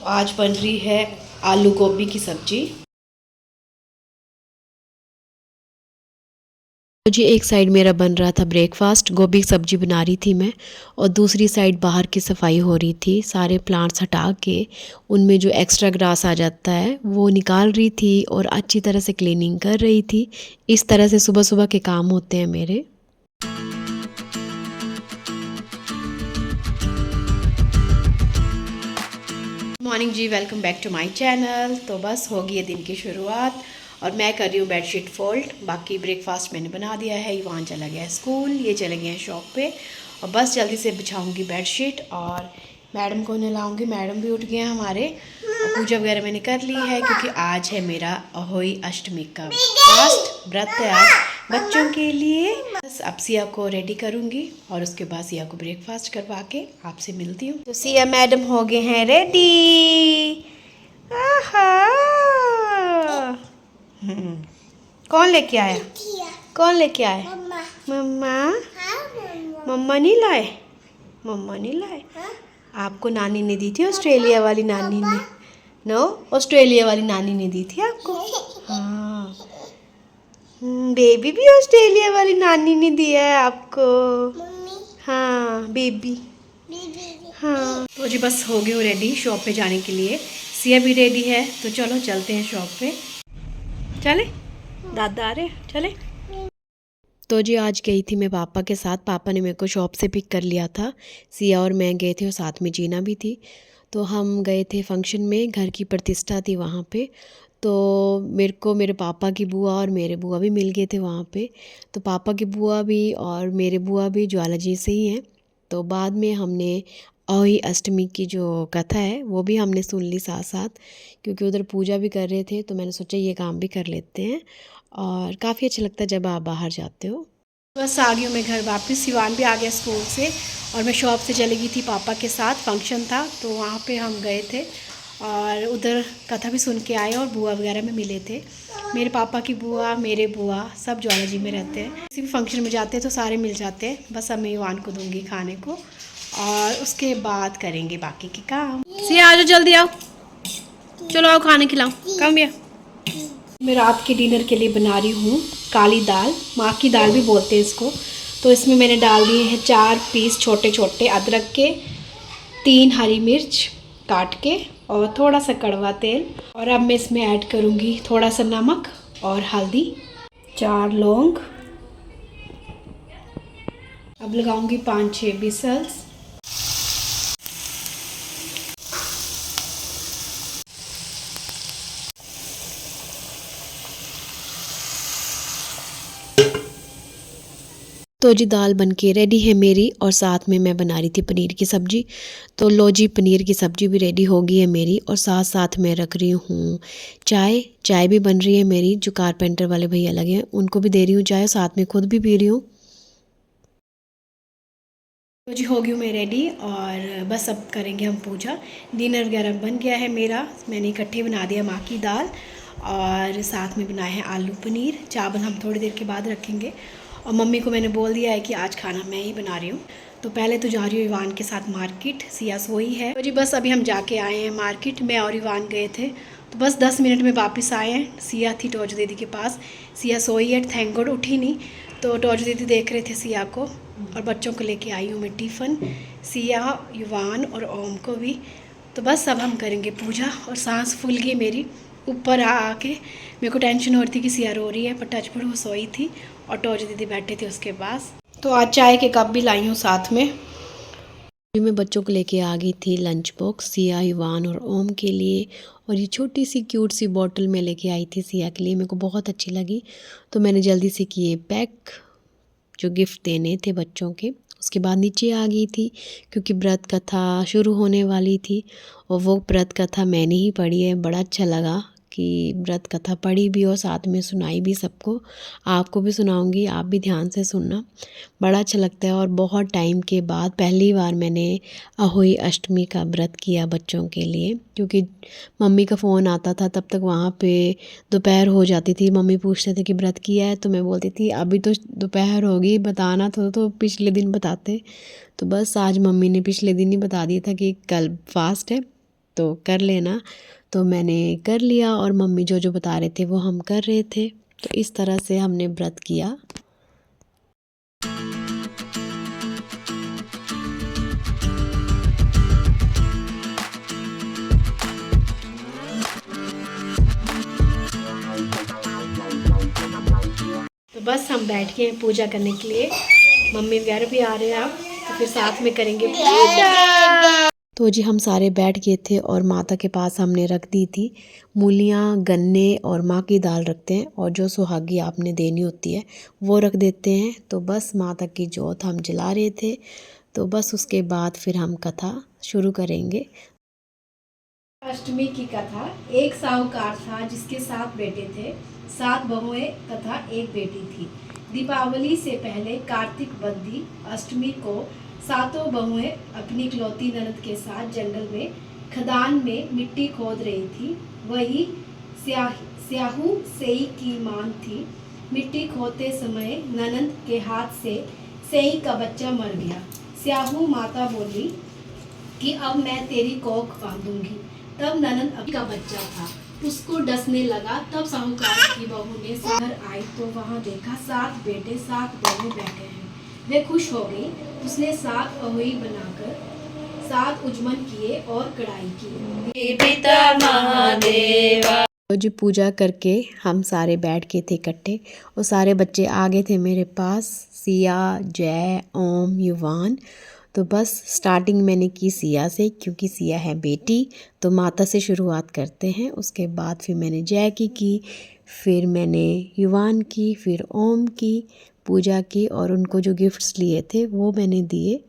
आज बन रही है आलू गोभी की सब्जी। तो जी एक साइड मेरा बन रहा था ब्रेकफास्ट, गोभी की सब्जी बना रही थी मैं, और दूसरी साइड बाहर की सफाई हो रही थी। सारे प्लांट्स हटा के उनमें जो एक्स्ट्रा ग्रास आ जाता है वो निकाल रही थी और अच्छी तरह से क्लीनिंग कर रही थी। इस तरह से सुबह सुबह के काम होते हैं मेरे। मॉर्निंग जी, welcome back to my channel. तो बस होगी ये दिन की शुरुआत और मैं कर रही हूँ बेडशीट फोल्ड। बाकी ब्रेकफास्ट मैंने बना दिया है, ईवान चला गया है स्कूल, ये चले गए हैं शॉप पे, और बस जल्दी से बिछाऊंगी बेडशीट और मैडम को नहलाऊंगी। मैडम भी उठ गए हैं हमारे, और पूजा वगैरह मैंने कर ली है क्योंकि आज है मेरा अहोई अष्टमी का फास्ट व्रत है आज बच्चों के लिए। बस अब सिया को रेडी करूंगी और उसके बाद सिया को ब्रेकफास्ट करवा के आपसे मिलती हूँ। तो सिया मैडम हो गए हैं रेडी। कौन लेके आया? कौन लेके आया? मम्मा। मम्मा नहीं लाए? मम्मा नहीं लाए? आपको नानी ने दी थी, ऑस्ट्रेलिया वाली नानी ने। नो, ऑस्ट्रेलिया वाली नानी ने दी थी आपको। हाँ, बेबी भी ऑस्ट्रेलिया वाली नानी ने दिया है आपको। हाँ बेबी। हाँ तो जी बस हो गई हूँ रेडी शॉप पे जाने के लिए। सिया भी रेडी है, तो चलो चलते हैं शॉप पे। चले दादा आ रहे, चले। तो जी आज गई थी मैं पापा के साथ। पापा ने मेरे को शॉप से पिक कर लिया था। सिया और मैं गए थे और साथ में जीना भी थी। तो हम गए थे फंक्शन में, घर की प्रतिष्ठा थी वहाँ पे। तो मेरे को मेरे पापा की बुआ और मेरे बुआ भी मिल गए थे वहाँ पे। तो पापा की बुआ भी और मेरे बुआ भी ज्वाला जी से ही हैं। तो बाद में हमने अहोई अष्टमी की जो कथा है वो भी हमने सुन ली साथ साथ, क्योंकि उधर पूजा भी कर रहे थे। तो मैंने सोचा ये काम भी कर लेते हैं, और काफ़ी अच्छा लगता है जब आप बाहर जाते हो। बस आ गई हूँ मैं घर वापस। सिवान भी आ गया स्कूल से, और मैं शॉप से चली गई थी पापा के साथ। फंक्शन था तो वहाँ पे हम गए थे और उधर कथा भी सुन के आए और बुआ वगैरह में मिले थे। मेरे पापा की बुआ, मेरे बुआ सब ज्वाला जी में रहते हैं। किसी भी फंक्शन में जाते हैं तो सारे मिल जाते हैं। बस अब मैं ईवान को दूँगी खाने को और उसके बाद करेंगे बाकी के काम। सिया आ जाओ, जल्दी आओ, चलो आओ खाने खिलाओ, कम भैया। मैं रात के डिनर के लिए बना रही हूँ काली दाल, माँ की दाल भी बोलते हैं इसको। तो इसमें मैंने डाल दिए हैं 4 पीस छोटे छोटे अदरक के, 3 हरी मिर्च काट के, और थोड़ा सा कड़वा तेल। और अब मैं इसमें ऐड करूँगी थोड़ा सा नमक और हल्दी, 4 लौंग। अब लगाऊंगी 5-6 विसल्स। तो जी दाल बन के रेडी है मेरी, और साथ में मैं बना रही थी पनीर की सब्ज़ी। तो लो जी पनीर की सब्ज़ी भी रेडी हो गई है मेरी, और साथ साथ मैं रख रही हूँ चाय। चाय भी बन रही है मेरी, जो कारपेंटर वाले भैया लगे हैं उनको भी दे रही हूँ चाय, साथ में खुद भी पी रही हूँ। तो जी हो गई हूँ मैं रेडी, और बस अब करेंगे हम पूजा। डिनर वगैरह बन गया है मेरा। मैंने इकट्ठे बना दिया माँ की दाल, और साथ में बनाए हैं आलू पनीर। चावल हम थोड़ी देर के बाद रखेंगे, और मम्मी को मैंने बोल दिया है कि आज खाना मैं ही बना रही हूँ। तो पहले तो जा रही हूँ ईवान के साथ मार्केट, सिया सोई है। तो जी बस अभी हम जाके आए हैं मार्केट, मैं और ईवान गए थे। तो बस 10 मिनट में वापस आए हैं। सिया थी टोजो दीदी के पास, सिया सोई है, थैंक गॉड उठी नहीं। तो टोजो दीदी देख रहे थे सिया को, और बच्चों को लेके आई हूँ मैं टिफ़िन, सिया, युवान और ओम को भी। तो बस अब हम करेंगे पूजा, और सांस फूल गई मेरी। ऊपर आके मेरे को टेंशन हो रही थी कि सिया रो रही है, पर टचवुड वो सोई थी और टोजो दीदी बैठे थे उसके पास। तो आज चाय के कप भी लाई हूँ साथ में। मैं बच्चों को लेके आ गई थी लंच बॉक्स, सिया, युवान और ओम के लिए। और ये छोटी सी क्यूट सी बॉटल में लेके आई थी सिया के लिए, मेरे को बहुत अच्छी लगी। तो मैंने जल्दी से किए पैक जो गिफ्ट देने थे बच्चों के। उसके बाद नीचे आ गई थी क्योंकि व्रत कथा शुरू होने वाली थी, और वो व्रत कथा मैंने ही पढ़ी है। बड़ा अच्छा लगा कि व्रत कथा पढ़ी भी और साथ में सुनाई भी सबको। आपको भी सुनाऊंगी, आप भी ध्यान से सुनना, बड़ा अच्छा लगता है। और बहुत टाइम के बाद पहली बार मैंने अहोई अष्टमी का व्रत किया बच्चों के लिए, क्योंकि मम्मी का फ़ोन आता था तब तक वहाँ पे दोपहर हो जाती थी। मम्मी पूछते थे कि व्रत किया है, तो मैं बोलती थी अभी तो दोपहर होगी, बताना तो पिछले दिन बताते। तो बस आज मम्मी ने पिछले दिन ही बता दिया था कि कल फास्ट है, तो कर लेना। तो मैंने कर लिया और मम्मी जो जो बता रहे थे वो हम कर रहे थे। तो इस तरह से हमने व्रत किया। तो बस हम बैठ गए हैं पूजा करने के लिए। मम्मी वगैरह भी आ रहे हैं अब, तो फिर साथ में करेंगे पूजा। तो जी हम सारे बैठ गए थे और माता के पास हमने रख दी थी मूलियाँ, गन्ने और माँ की दाल रखते हैं, और जो सुहागी आपने देनी होती है वो रख देते हैं। तो बस माता की जोत हम जला रहे थे। तो बस उसके बाद फिर हम कथा शुरू करेंगे। अष्टमी की कथा। एक साहूकार था जिसके 7 बेटे थे, 7 बहुएं तथा 1 बेटी थी। दीपावली से पहले कार्तिक बद्धी अष्टमी को 7 बहुएं अपनी इकलौती ननद के साथ जंगल में खदान में मिट्टी खोद रही थी। वही स्याहू सेई की मांग थी। मिट्टी खोदते समय ननद के हाथ से सेई का बच्चा मर गया। स्याहू माता बोली कि अब मैं तेरी कोख बांधूंगी। तब ननद अब का बच्चा था, उसको डसने लगा। तब साहूकार की बहू ने घर आई तो वहां देखा 7 बेटे 7 बहुएं बैठे हैं। वे खुश हो गई। उसने 7 अहुई बनाकर 7 उजमन किए और कढ़ाई की। पिता महादेवा। तो जी पूजा करके हम सारे बैठ के थे इकट्ठे, और सारे बच्चे आ गए थे मेरे पास, सिया, जय, ओम, युवान। तो बस स्टार्टिंग मैंने की सिया से, क्योंकि सिया है बेटी। तो माता से शुरुआत करते हैं। उसके बाद फिर मैंने जय की, फिर मैंने युवान की, फिर ओम की पूजा की, और उनको जो गिफ्ट्स लिए थे वो मैंने दिए।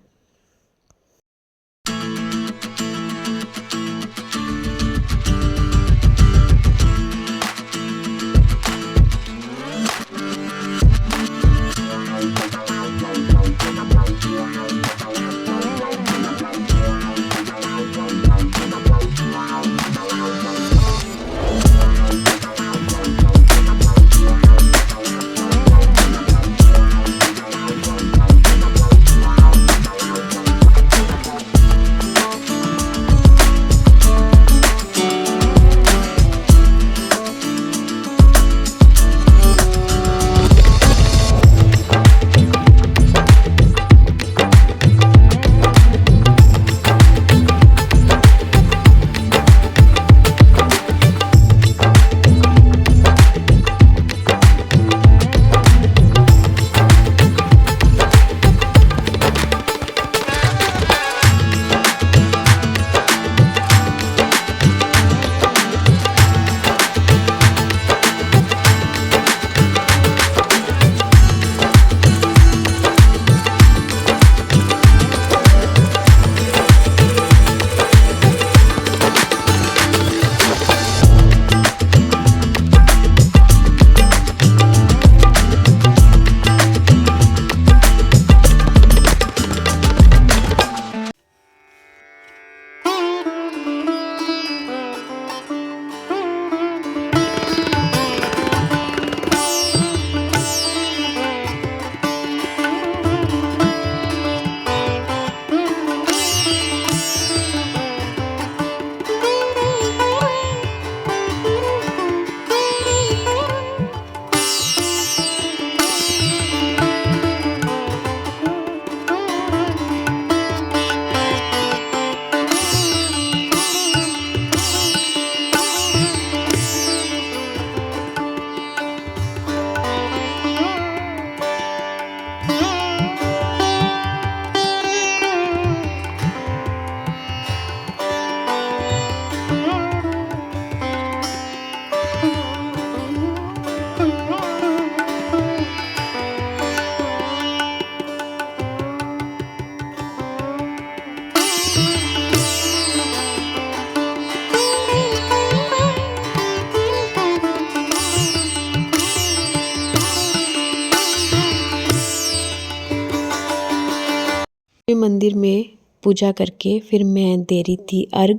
मंदिर में पूजा करके फिर मैं दे रही थी अर्घ,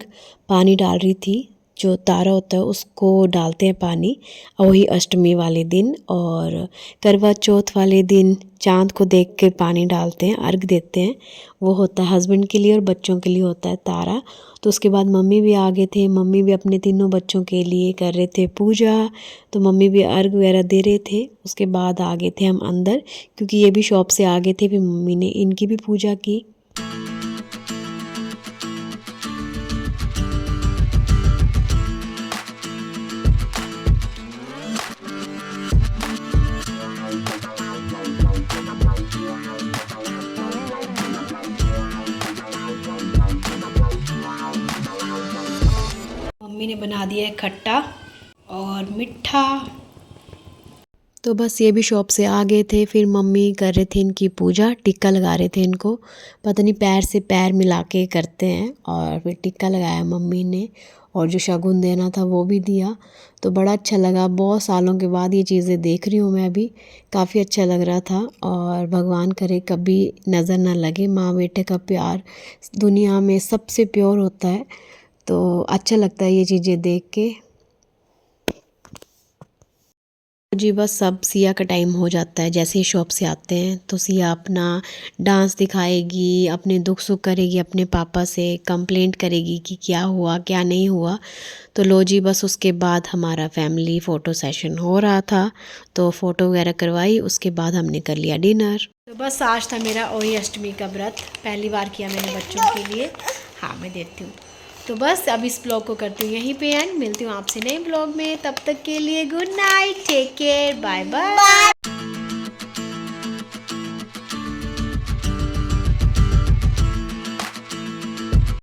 पानी डाल रही थी। जो तारा होता है उसको डालते हैं पानी, वही अष्टमी वाले दिन। और करवा चौथ वाले दिन चाँद को देख के पानी डालते हैं, अर्घ देते हैं। वो होता है हस्बैंड के लिए और बच्चों के लिए होता है तारा। तो उसके बाद मम्मी भी आ गए थे, मम्मी भी अपने तीनों बच्चों के लिए कर रहे थे पूजा। तो मम्मी भी अर्घ वगैरह दे रहे थे। उसके बाद आ गए थे हम अंदर, क्योंकि ये भी शॉप से आ गए थे। फिर मम्मी ने इनकी भी पूजा की। मम्मी ने बना दिया है खट्टा और मीठा। तो बस ये भी शॉप से आ गए थे। फिर मम्मी कर रहे थे इनकी पूजा, टिक्का लगा रहे थे इनको। पता नहीं पैर से पैर मिला के करते हैं। और फिर टिक्का लगाया मम्मी ने, और जो शगुन देना था वो भी दिया। तो बड़ा अच्छा लगा, बहुत सालों के बाद ये चीज़ें देख रही हूँ मैं अभी। काफ़ी अच्छा लग रहा था। और भगवान करे कभी नज़र ना लगे, माँ बेटे का प्यार दुनिया में सबसे प्योर होता है। तो अच्छा लगता है ये चीज़ें देख के। जी बस सब सिया का टाइम हो जाता है। जैसे ही शॉप से आते हैं तो सिया अपना डांस दिखाएगी, अपने दुख सुख करेगी, अपने पापा से कंप्लेंट करेगी कि क्या हुआ क्या नहीं हुआ। तो लो जी बस उसके बाद हमारा फैमिली फ़ोटो सेशन हो रहा था। तो फ़ोटो वगैरह करवाई, उसके बाद हमने कर लिया डिनर। तो बस आज था मेरा ओही अष्टमी का व्रत, पहली बार किया मैंने बच्चों के लिए। हाँ मैं देती हूँ। तो बस अब इस ब्लॉग को करती हूँ यहीं पे एंड। मिलती हूँ आपसे नए ब्लॉग में, तब तक के लिए good night, take care, bye bye.